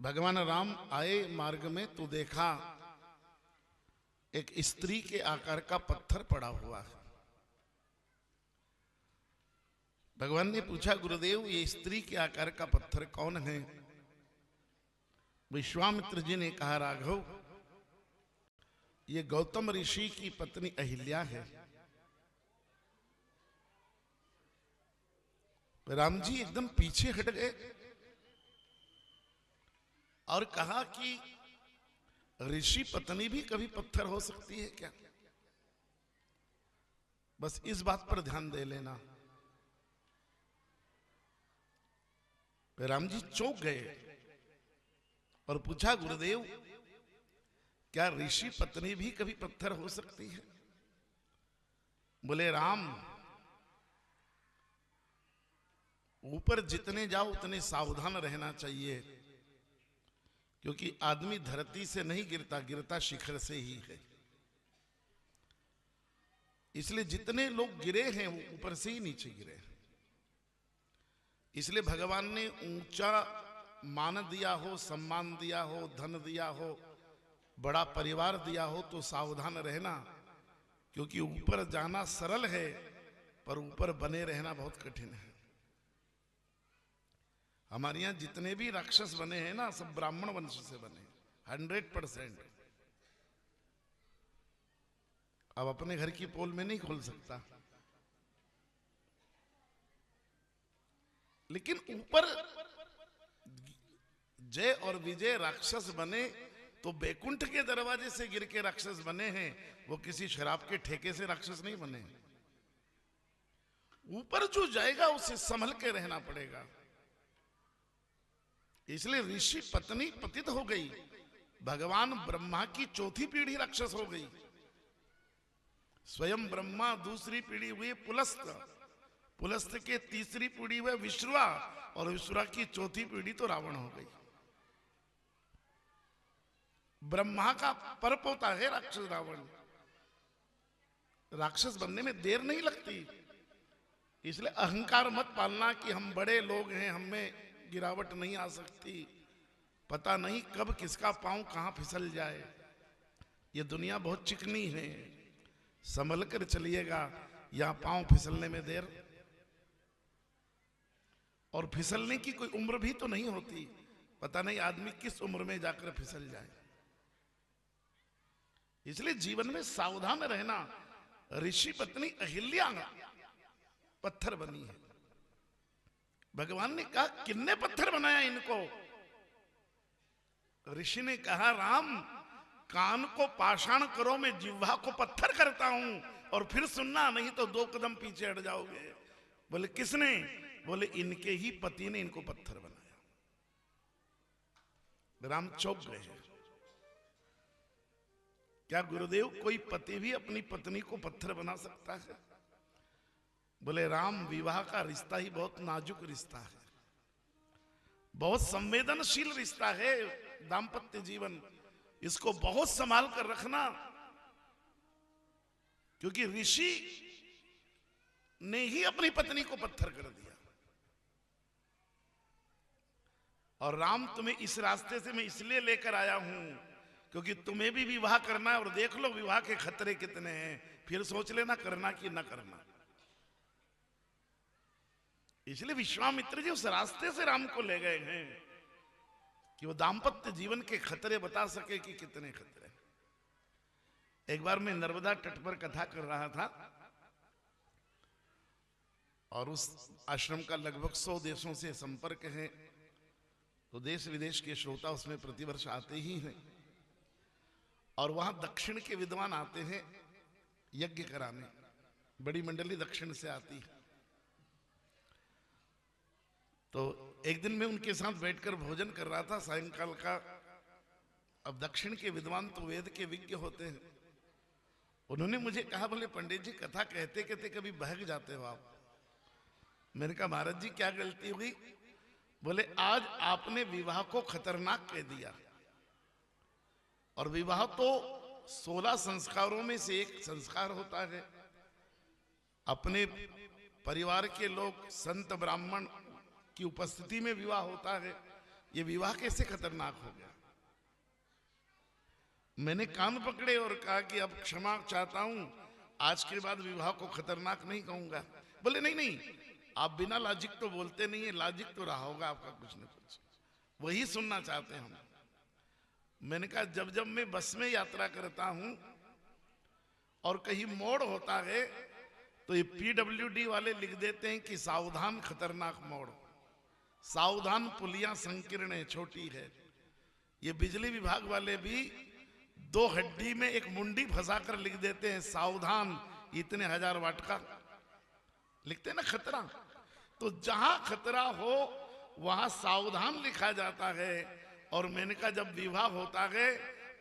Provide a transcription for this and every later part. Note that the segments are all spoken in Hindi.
भगवान राम आए मार्ग में तो देखा एक स्त्री के आकार का पत्थर पड़ा हुआ है। भगवान ने पूछा, गुरुदेव ये स्त्री के आकार का पत्थर कौन है? विश्वामित्र जी ने कहा, राघव ये गौतम ऋषि की पत्नी अहिल्या है। राम जी एकदम पीछे हट गए और कहा कि ऋषि पत्नी भी कभी पत्थर हो सकती है क्या? बस इस बात पर ध्यान दे लेना। राम जी चौंक गए और पूछा, गुरुदेव क्या ऋषि पत्नी भी कभी पत्थर हो सकती है? बोले, राम ऊपर जितने जाओ उतने सावधान रहना चाहिए, क्योंकि आदमी धरती से नहीं गिरता, गिरता शिखर से ही है। इसलिए जितने लोग गिरे हैं वो ऊपर से ही नीचे गिरे हैं। इसलिए भगवान ने ऊंचा मान दिया हो, सम्मान दिया हो, धन दिया हो, बड़ा परिवार दिया हो तो सावधान रहना, क्योंकि ऊपर जाना सरल है पर ऊपर बने रहना बहुत कठिन है। हमारे यहां जितने भी राक्षस बने हैं ना, सब ब्राह्मण वंश से बने 100%। अब अपने घर की पोल में नहीं खोल सकता, लेकिन ऊपर जय और विजय राक्षस बने तो बैकुंठ के दरवाजे से गिर के राक्षस बने हैं, वो किसी शराब के ठेके से राक्षस नहीं बने। ऊपर जो जाएगा उसे संभल के रहना पड़ेगा। इसलिए ऋषि पत्नी पतित हो गई, भगवान ब्रह्मा की चौथी पीढ़ी राक्षस हो गई, स्वयं ब्रह्मा दूसरी पीढ़ी हुई पुलस्त, पुलस्त के तीसरी पीढ़ी हुई विश्वा, और विश्वा की चौथी पीढ़ी तो रावण हो गई। ब्रह्मा का परपोता है राक्षस रावण। राक्षस बनने में देर नहीं लगती, इसलिए अहंकार मत पालना कि हम बड़े लोग हैं, हमें गिरावट नहीं आ सकती। पता नहीं कब किसका पांव कहां फिसल जाए। ये दुनिया बहुत चिकनी है, संभल कर चलिएगा, यहां पांव फिसलने में देर। और फिसलने की कोई उम्र भी तो नहीं होती, पता नहीं आदमी किस उम्र में जाकर फिसल जाए। इसलिए जीवन में सावधान रहना। ऋषि पत्नी अहिल्या पत्थर बनी है। भगवान ने कहा, किसने पत्थर बनाया इनको? ऋषि ने कहा, राम कान को पाषाण करो, मैं जिह्वा को पत्थर करता हूं, और फिर सुनना, नहीं तो 2 कदम पीछे हट जाओगे। बोले, किसने? बोले, इनके ही पति ने इनको पत्थर बनाया। राम चौंक गए। क्या गुरुदेव कोई पति भी अपनी पत्नी को पत्थर बना सकता है? बोले, राम विवाह का रिश्ता ही बहुत नाजुक रिश्ता है, बहुत संवेदनशील रिश्ता है। दाम्पत्य जीवन, इसको बहुत संभाल कर रखना, क्योंकि ऋषि ने ही अपनी पत्नी को पत्थर कर दिया। और राम तुम्हें इस रास्ते से मैं इसलिए लेकर आया हूं क्योंकि तुम्हें भी विवाह करना है, और देख लो विवाह के खतरे कितने हैं, फिर सोच लेना करना कि ना करना। इसलिए विश्वामित्र जी उस रास्ते से राम को ले गए हैं कि वो दाम्पत्य जीवन के खतरे बता सके कि कितने खतरे। एक बार मैं नर्मदा तट पर कथा कर रहा था, और उस आश्रम का लगभग 100 देशों से संपर्क है, तो देश विदेश के श्रोता उसमें प्रतिवर्ष आते ही हैं। और वहां दक्षिण के विद्वान आते हैं यज्ञ कराने, बड़ी मंडली दक्षिण से आती है। तो एक दिन मैं उनके साथ बैठकर भोजन कर रहा था सायंकाल का। अब दक्षिण के विद्वान तो वेद के विज्ञ होते हैं। उन्होंने मुझे कहा, बोले पंडित जी कथा कहते कहते कभी बहक जाते हो आप। मैंने कहा, महाराज जी क्या गलती हुई? बोले, आज आपने विवाह को खतरनाक कह दिया, और विवाह तो 16 संस्कारों में से एक संस्कार होता है। अपने परिवार के लोग, संत ब्राह्मण की उपस्थिति में विवाह होता है, ये विवाह कैसे खतरनाक हो गया। मैंने कान पकड़े और कहा कि अब क्षमा चाहता हूं, आज के बाद विवाह को खतरनाक नहीं कहूंगा। बोले नहीं नहीं, आप बिना लॉजिक तो बोलते नहीं है, लॉजिक तो रहा होगा आपका कुछ न कुछ, वही सुनना चाहते हैं हम। मैंने कहा जब जब मैं बस में यात्रा करता हूं और कहीं मोड़ होता है तो ये पीडब्ल्यूडी वाले लिख देते हैं कि सावधान खतरनाक मोड़, सावधान पुलिया संकीर्ण छोटी है। ये बिजली विभाग वाले भी 2 हड्डी में एक मुंडी फंसाकर लिख देते हैं सावधान इतने 1000 वाट का, लिखते हैं ना खतरा। तो जहां खतरा हो वहां सावधान लिखा जाता है। और मैंने कहा जब विवाह होता है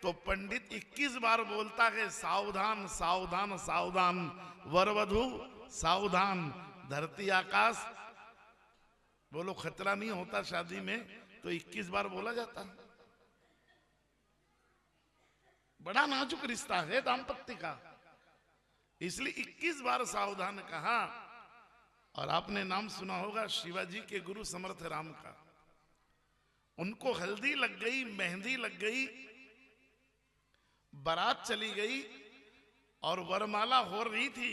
तो पंडित 21 बार बोलता है सावधान सावधान सावधान, वरवधु सावधान, धरती आकाश। बोलो खतरा नहीं होता शादी में तो 21 बार बोला जाता है। बड़ा नाजुक रिश्ता है दाम्पत्य का, इसलिए 21 बार सावधान कहा। और आपने नाम सुना होगा शिवाजी के गुरु समर्थ राम का। उनको हल्दी लग गई, मेहंदी लग गई, बारात चली गई और वरमाला हो रही थी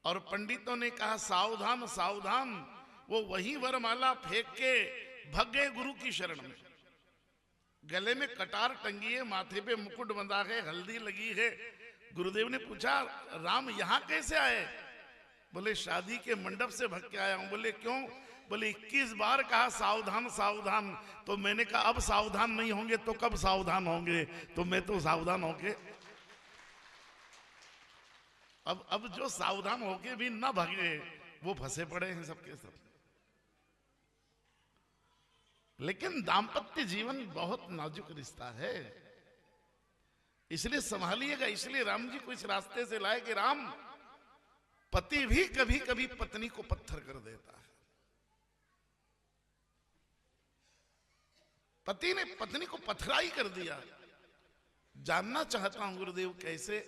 और पंडितों ने कहा सावधान सावधान। वो वही वरमाला फेंक के भग गए गुरु की शरण में। गले में कटार टंगी है, माथे पे मुकुट बंधा है, हल्दी लगी है। गुरुदेव ने पूछा राम यहां कैसे आए? बोले शादी के मंडप से भग के आया हूं। बोले क्यों? बोले 21 बार कहा सावधान सावधान, तो मैंने कहा अब सावधान नहीं होंगे तो कब सावधान होंगे? तो मैं तो सावधान होके अब जो सावधान होके भी ना भागे वो फंसे पड़े हैं सबके सब। लेकिन दाम्पत्य जीवन बहुत नाजुक रिश्ता है, इसलिए संभालिएगा। इसलिए राम जी को इस रास्ते से लाए कि राम, पति भी कभी कभी पत्नी को पत्थर कर देता है। पति ने पत्नी को पथराई कर दिया। जानना चाहता हूं गुरुदेव कैसे?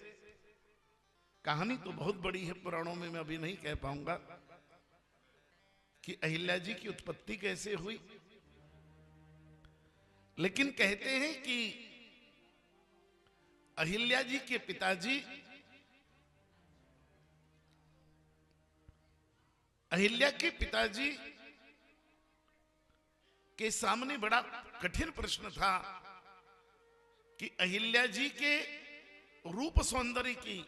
कहानी तो बहुत बड़ी है पुराणों में, मैं अभी नहीं कह पाऊंगा कि अहिल्या जी की उत्पत्ति कैसे हुई। लेकिन कहते हैं कि अहिल्या जी के पिताजी, अहिल्या के पिताजी के सामने बड़ा कठिन प्रश्न था कि अहिल्या जी के रूप सौंदर्य की,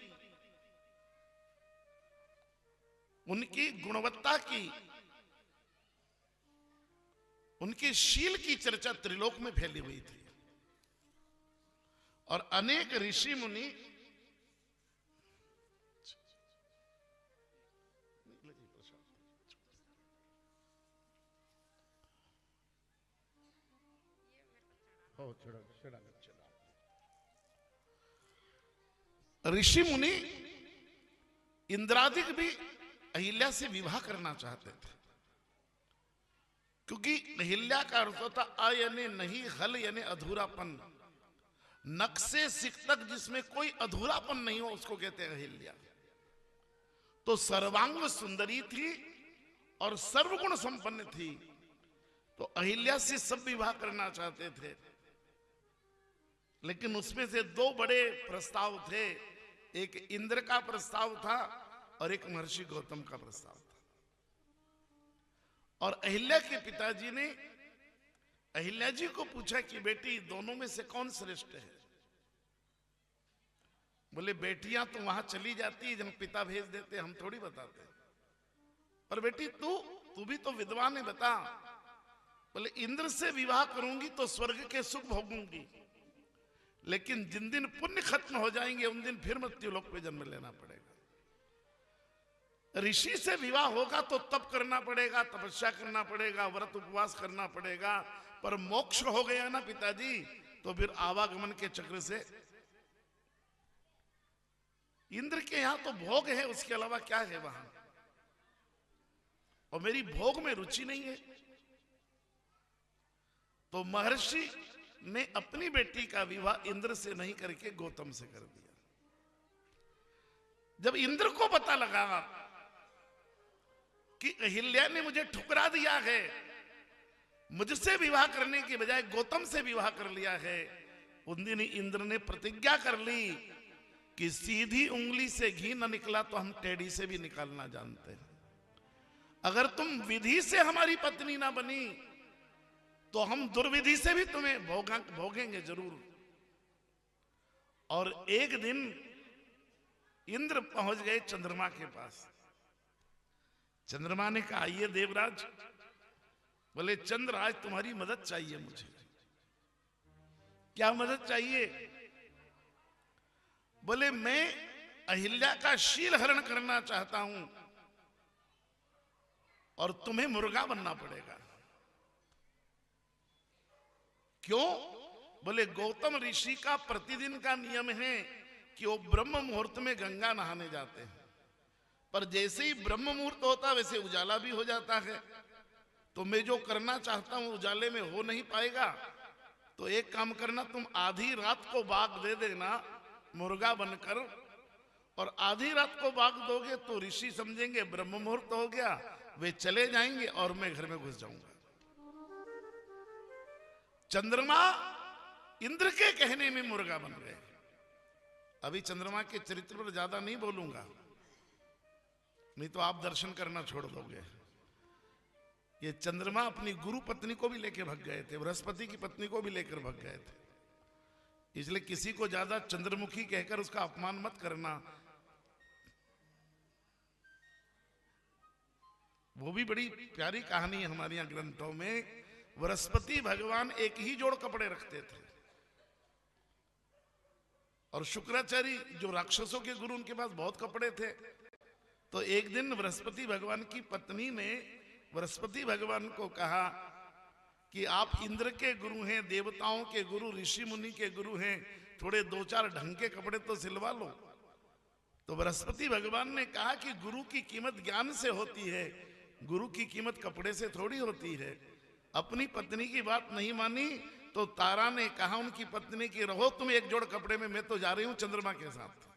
उनकी गुणवत्ता की, उनके शील की चर्चा त्रिलोक में फैली हुई थी और अनेक ऋषि मुनि ऋषि मुनि इंद्रादिक भी अहिल्या से विवाह करना चाहते थे, क्योंकि अहिल्या का अर्थ होता अ यानी नहीं, हल यानी अधूरापन। नक्शे सिख तक जिसमें कोई अधूरापन नहीं हो उसको कहते हैं अहिल्या। तो सर्वांग सुंदरी थी और सर्वगुण संपन्न थी, तो अहिल्या से सब विवाह करना चाहते थे। लेकिन उसमें से 2 बड़े प्रस्ताव थे, एक इंद्र का प्रस्ताव था और एक महर्षि गौतम का प्रस्ताव था। और अहिल्या के पिताजी ने अहिल्या जी को पूछा कि बेटी दोनों में से कौन श्रेष्ठ है? बोले बेटियां तो वहां चली जाती जब पिता भेज देते, हम थोड़ी बताते। पर बेटी तू भी तो विद्वान है, बता। बोले इंद्र से विवाह करूंगी तो स्वर्ग के सुख भोगूंगी, लेकिन जिन दिन पुण्य खत्म हो जाएंगे उन दिन फिर मृत्यु लोक पे जन्म लेना पड़ेगा। ऋषि से विवाह होगा तो तप करना पड़ेगा, तपस्या करना पड़ेगा, व्रत उपवास करना पड़ेगा। पर मोक्ष हो गया ना पिताजी, तो फिर आवागमन के चक्र से इंद्र के यहां तो भोग है, उसके अलावा क्या है वहां? और मेरी भोग में रुचि नहीं है। तो महर्षि ने अपनी बेटी का विवाह इंद्र से नहीं करके गौतम से कर दिया। जब इंद्र को पता लगा कि अहिल्या ने मुझे ठुकरा दिया है, मुझसे विवाह करने के बजाय गौतम से विवाह कर लिया है। उन दिन इंद्र ने प्रतिज्ञा कर ली कि सीधी उंगली से घी न निकला तो हम टेढ़ी से भी निकालना जानते हैं। अगर तुम विधि से हमारी पत्नी ना बनी तो हम दुर्विधि से भी तुम्हें भोगेंगे जरूर। और एक दिन इंद्र पहुंच गए चंद्रमा के पास। चंद्रमा ने कहा, आइए देवराज। बोले, चंद्र आज तुम्हारी मदद चाहिए मुझे। क्या मदद चाहिए? बोले, मैं अहिल्या का शील हरण करना चाहता हूं और तुम्हें मुर्गा बनना पड़ेगा। क्यों? बोले, गौतम ऋषि का प्रतिदिन का नियम है कि वो ब्रह्म मुहूर्त में गंगा नहाने जाते हैं, पर जैसे ही ब्रह्म मुहूर्त होता वैसे उजाला भी हो जाता है। तो मैं जो करना चाहता हूं उजाले में हो नहीं पाएगा। तो एक काम करना, तुम आधी रात को बाग दे देना मुर्गा बनकर, और आधी रात को बाग दोगे तो ऋषि समझेंगे ब्रह्म मुहूर्त हो गया, वे चले जाएंगे और मैं घर में घुस जाऊंगा। चंद्रमा इंद्र के कहने में मुर्गा बन गए। अभी चंद्रमा के चरित्र पर ज्यादा नहीं बोलूंगा, नहीं तो आप दर्शन करना छोड़ दोगे। ये चंद्रमा अपनी गुरु पत्नी को भी लेकर भाग गए थे, बृहस्पति की पत्नी को भी लेकर भाग गए थे। इसलिए किसी को ज्यादा चंद्रमुखी कहकर उसका अपमान मत करना। वो भी बड़ी प्यारी कहानी है हमारे यहाँ ग्रंथों में। बृहस्पति भगवान एक ही जोड़ कपड़े रखते थे, और शुक्राचार्य जो राक्षसों के गुरु, उनके पास बहुत कपड़े थे। तो एक दिन बृहस्पति भगवान की पत्नी ने बृहस्पति भगवान को कहा कि आप इंद्र के गुरु हैं, देवताओं के गुरु, ऋषि मुनि के गुरु हैं, थोड़े दो चार ढंग के कपड़े तो सिलवा लो। तो बृहस्पति भगवान ने कहा कि गुरु की कीमत ज्ञान से होती है, गुरु की कीमत कपड़े से थोड़ी होती है। अपनी पत्नी की बात नहीं मानी तो तारा ने कहा उनकी पत्नी की, रहो तुम एक जोड़ कपड़े में, मैं तो जा रही हूं चंद्रमा के साथ।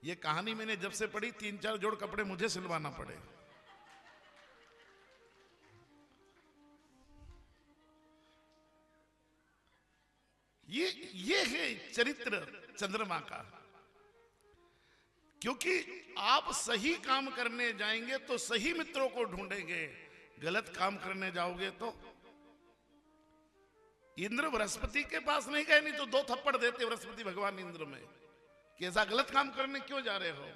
ये कहानी मैंने जब से पढ़ी, 3-4 जोड़ कपड़े मुझे सिलवाना पड़े। ये है चरित्र चंद्रमा का। क्योंकि आप सही काम करने जाएंगे तो सही मित्रों को ढूंढेंगे, गलत काम करने जाओगे तो। इंद्र बृहस्पति के पास नहीं गए, नहीं तो 2 थप्पड़ देते बृहस्पति भगवान इंद्र में कि ऐसा गलत काम करने क्यों जा रहे हो।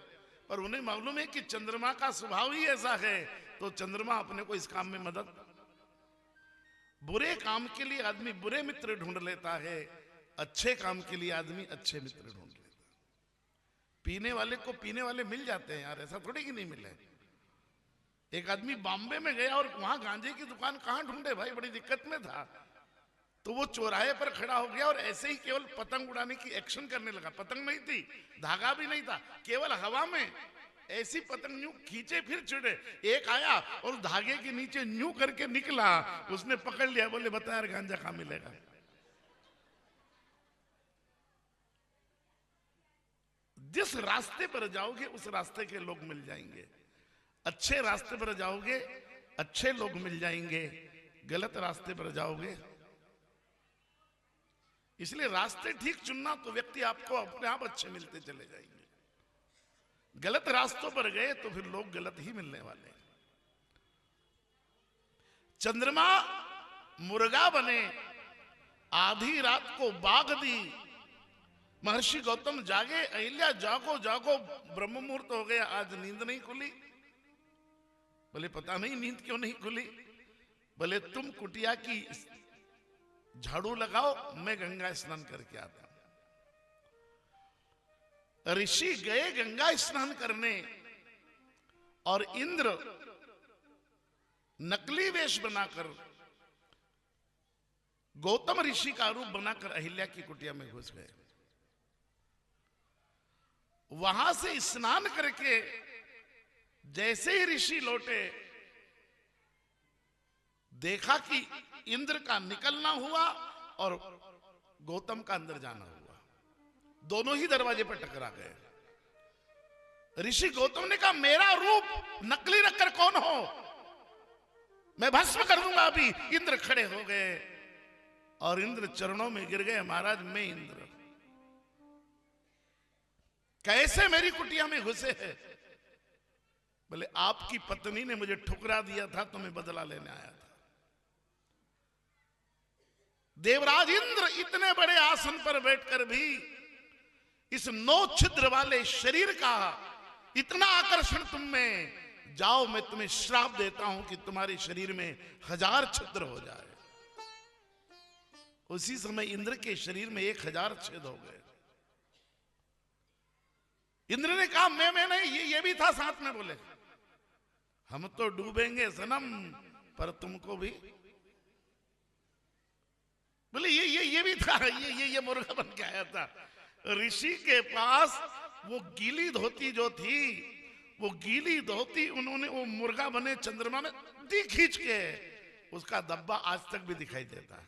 पर उन्हें मालूम है कि चंद्रमा का स्वभाव ही ऐसा है, तो चंद्रमा अपने को इस काम में मदद। बुरे काम के लिए आदमी बुरे मित्र ढूंढ लेता है, अच्छे काम के लिए आदमी अच्छे मित्र ढूंढ लेता है। पीने वाले को पीने वाले मिल जाते हैं यार, ऐसा थोड़ी कि नहीं मिले। एक आदमी बॉम्बे में गया और वहां गांजे की दुकान कहां ढूंढे भाई, बड़ी दिक्कत में था। तो वो चौराहे पर खड़ा हो गया और ऐसे ही केवल पतंग उड़ाने की एक्शन करने लगा। पतंग नहीं थी, धागा भी नहीं था, केवल हवा में ऐसी पतंग यूं खींचे फिर चिड़े। एक आया और धागे के नीचे यूं करके निकला, उसने पकड़ लिया, बोले बता यार गांजा कहां मिलेगा। जिस रास्ते पर जाओगे उस रास्ते के लोग मिल जाएंगे। अच्छे रास्ते पर जाओगे अच्छे लोग मिल जाएंगे, गलत रास्ते पर जाओगे। इसलिए रास्ते ठीक चुनना तो व्यक्ति आपको अपने आप अच्छे मिलते चले जाएंगे। गलत रास्तों पर गए तो फिर लोग गलत ही मिलने वाले। चंद्रमा मुर्गा बने, आधी रात को बाग दी। महर्षि गौतम जागे, अहिल्या जागो जागो, ब्रह्म मुहूर्त हो गया, आज नींद नहीं खुली। बोले पता नहीं नींद क्यों नहीं खुली। बोले तुम कुटिया की झाड़ू लगाओ, मैं गंगा स्नान करके आता हूं। ऋषि गए गंगा स्नान करने और इंद्र नकली वेश बनाकर गौतम ऋषि का रूप बनाकर अहिल्या की कुटिया में घुस गए। वहां से स्नान करके जैसे ही ऋषि लौटे, देखा कि इंद्र का निकलना हुआ और गौतम का अंदर जाना हुआ। दोनों ही दरवाजे पर टकरा गए। ऋषि गौतम ने कहा मेरा रूप नकली रखकर कौन हो? मैं भस्म कर दूंगा अभी। इंद्र खड़े हो गए और इंद्र चरणों में गिर गए। महाराज मैं इंद्र, कैसे मेरी कुटिया में घुसे हैं? बोले आपकी पत्नी ने मुझे ठुकरा दिया था तो मैं बदला लेने आया था। देवराज इंद्र इतने बड़े आसन पर बैठकर भी इस 9 छिद्र वाले शरीर का इतना आकर्षण तुम में, जाओ मैं तुम्हें श्राप देता हूं कि तुम्हारे शरीर में 1000 छिद्र हो जाए। उसी समय इंद्र के शरीर में 1000 छेद हो गए। इंद्र ने कहा मैं नहीं, ये भी था साथ में। बोले हम तो डूबेंगे सनम, पर तुमको भी। बोले ये भी था, ये मुर्गा बन के आया था। ऋषि के पास वो गीली धोती जो थी, वो गीली धोती उन्होंने वो मुर्गा बने चंद्रमा में दी खींच के, उसका धब्बा आज तक भी दिखाई देता है।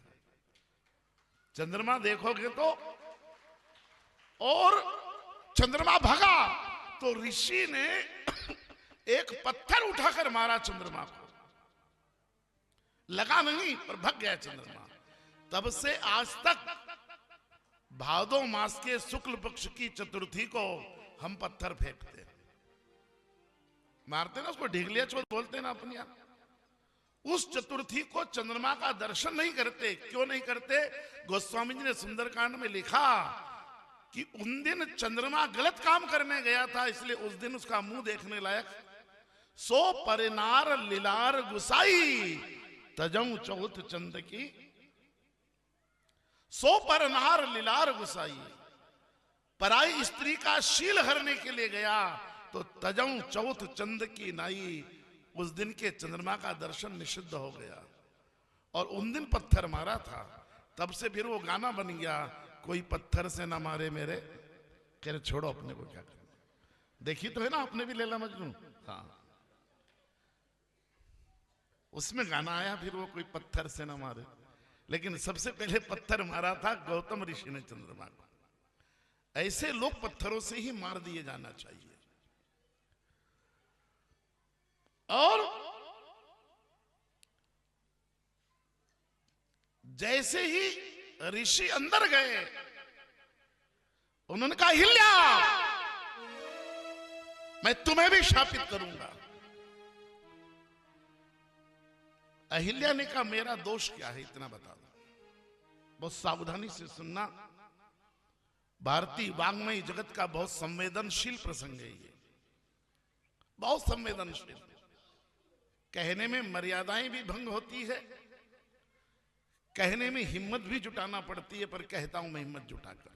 चंद्रमा देखोगे तो, और चंद्रमा भगा तो ऋषि ने एक पत्थर उठाकर मारा चंद्रमा को, लगा नहीं पर भग गया चंद्रमा। तब से आज तक भादो मास के शुक्ल पक्ष की चतुर्थी को हम पत्थर फेंकते, मारते ना, उसको ढिगलिया चौथ बोलते ना अपने यहाँ। उस चतुर्थी को चंद्रमा का दर्शन नहीं करते। क्यों नहीं करते? गोस्वामी जी ने सुंदरकांड में लिखा कि उन दिन चंद्रमा गलत काम करने गया था, इसलिए उस दिन उसका मुंह देखने लायक। सो परिनार लीलार गुसाई तजऊ चौथ चंद की, सो परनार लीलार गुसाई। पराई स्त्री का शील हरने के लिए गया तो तजऊ चौथ चंद की नाई, उस दिन के चंद्रमा का दर्शन निषिद्ध हो गया। और उन दिन पत्थर मारा था, तब से फिर वो गाना बन गया, कोई पत्थर से ना मारे मेरे। कह रहे छोड़ो अपने को क्या करना। देखी तो है ना आपने भी लैला मजनू? हाँ, उसमें गाना आया फिर वो कोई पत्थर से ना मारे। लेकिन सबसे पहले पत्थर मारा था गौतम ऋषि ने चंद्रमा को। ऐसे लोग पत्थरों से ही मार दिए जाना चाहिए। और जैसे ही ऋषि अंदर गए, उन्होंने कहा हिल्या, मैं तुम्हें भी शापित करूंगा। अहिल्या ने कहा मेरा दोष क्या है, इतना बता दो। बहुत सावधानी से सुनना, भारतीय वाङ्मय जगत का बहुत संवेदनशील प्रसंग है ये, बहुत संवेदनशील। कहने में मर्यादाएं भी भंग होती है, कहने में हिम्मत भी जुटाना पड़ती है, पर कहता हूं मैं हिम्मत जुटाकर।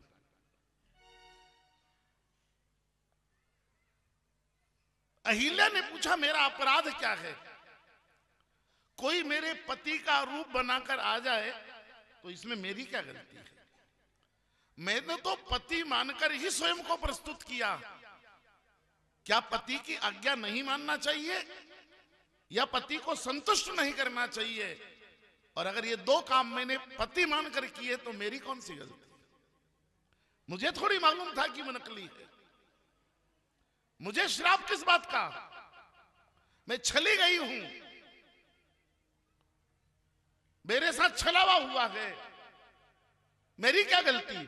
अहिल्या ने पूछा मेरा अपराध क्या है? कोई मेरे पति का रूप बनाकर आ जाए तो इसमें मेरी क्या गलती है? मैंने तो पति मानकर ही स्वयं को प्रस्तुत किया। क्या पति की आज्ञा नहीं मानना चाहिए या पति को संतुष्ट नहीं करना चाहिए? और अगर ये 2 काम मैंने पति मानकर किए तो मेरी कौन सी गलती? मुझे थोड़ी मालूम था कि वो नकली है। मुझे श्राप किस बात का? मैं छली गई हूं, मेरे साथ छलावा हुआ है, मेरी क्या गलती?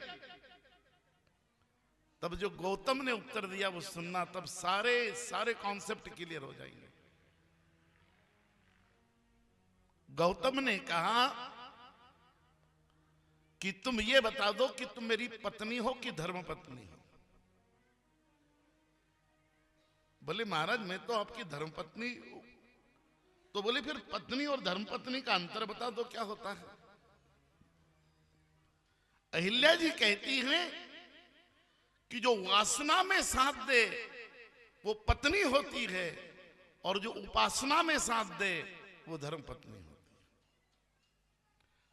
तब जो गौतम ने उत्तर दिया वो सुनना, तब सारे कॉन्सेप्ट क्लियर हो जाएंगे। गौतम ने कहा कि तुम ये बता दो कि तुम मेरी पत्नी हो कि धर्मपत्नी हो। बोले महाराज मैं तो आपकी धर्मपत्नी हूं। तो बोले फिर पत्नी और धर्मपत्नी का अंतर बता दो, क्या होता है? अहिल्या जी कहती हैं कि जो वासना में साथ दे वो पत्नी होती है, और जो उपासना में साथ दे वो धर्मपत्नी होती है।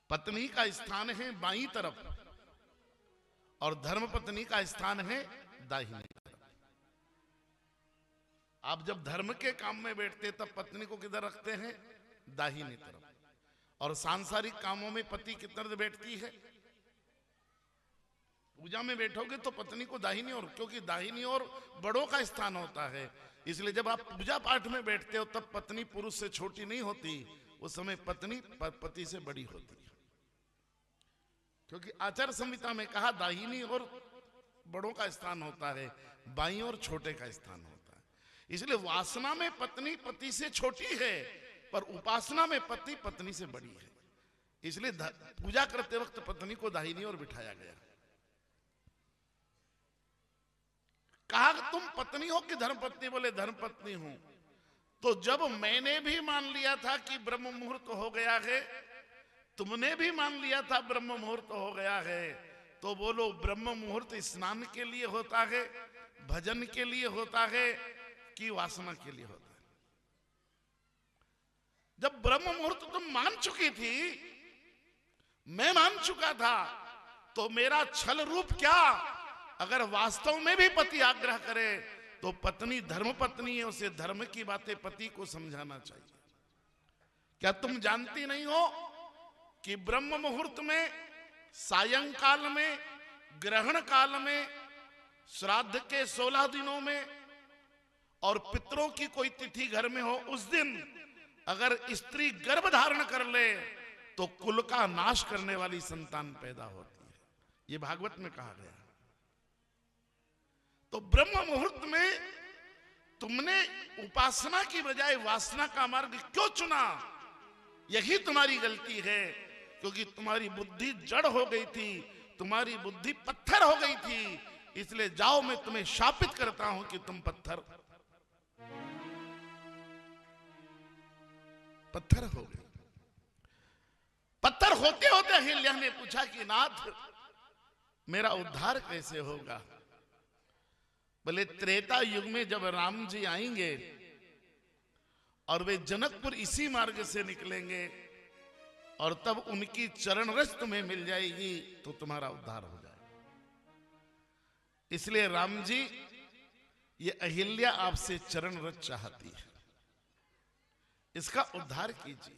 पत्नी का स्थान है बाईं तरफ और धर्मपत्नी का स्थान है दाहिनी तरफ। आप जब धर्म के काम में बैठते तब पत्नी को किधर रखते हैं? दाहिनी तरफ। और सांसारिक कामों में पति किधर बैठती है? पूजा में बैठोगे तो पत्नी को दाहिनी ओर, क्योंकि दाहिनी ओर बड़ों का स्थान होता है। इसलिए जब आप पूजा पाठ में बैठते हो तब पत्नी पुरुष से छोटी नहीं होती, उस समय पत्नी पति से बड़ी होती है, क्योंकि आचार संहिता में कहा दाहिनी और बड़ों का स्थान होता है, बाईं और छोटे का स्थान होता है। इसलिए वासना में पत्नी पति से छोटी है, पर उपासना में पति पत्नी से बड़ी है। इसलिए पूजा करते वक्त पत्नी को दाहिनी ओर बिठाया गया। कहा तुम पत्नी हो कि धर्मपत्नी? बोले धर्मपत्नी हूं। तो जब मैंने भी मान लिया था कि ब्रह्म मुहूर्त हो गया है, तुमने भी मान लिया था ब्रह्म मुहूर्त हो गया है, तो बोलो ब्रह्म मुहूर्त स्नान के लिए होता है, भजन के लिए होता है कि वासना के लिए होता है? जब ब्रह्म मुहूर्त तुम मान चुकी थी, मैं मान चुका था, तो मेरा छल रूप क्या? अगर वास्तव में भी पति आग्रह करे तो पत्नी धर्म पत्नी है, उसे धर्म की बातें पति को समझाना चाहिए। क्या तुम जानती नहीं हो कि ब्रह्म मुहूर्त में, सायंकाल में, ग्रहण काल में, श्राद्ध के 16 दिनों में और पितरों की कोई तिथि घर में हो, उस दिन अगर स्त्री गर्भ धारण कर ले तो कुल का नाश करने वाली संतान पैदा होती है। ये भागवत में कहा गया। तो ब्रह्म मुहूर्त में तुमने उपासना की बजाय वासना का मार्ग क्यों चुना? यही तुम्हारी गलती है, क्योंकि तुम्हारी बुद्धि जड़ हो गई थी, तुम्हारी बुद्धि पत्थर हो गई थी। इसलिए जाओ, मैं तुम्हें शापित करता हूं कि तुम पत्थर हो गए। पत्थर होते होते अहिल्या ने पूछा कि नाथ, मेरा उद्धार कैसे होगा? बोले त्रेता युग में जब राम जी आएंगे और वे जनकपुर इसी मार्ग से निकलेंगे और तब उनकी चरण रज तुम्हें मिल जाएगी, तो तुम्हारा उद्धार हो जाएगा। इसलिए राम जी, ये अहिल्या आपसे चरण रज चाहती है, इसका उद्धार कीजिए।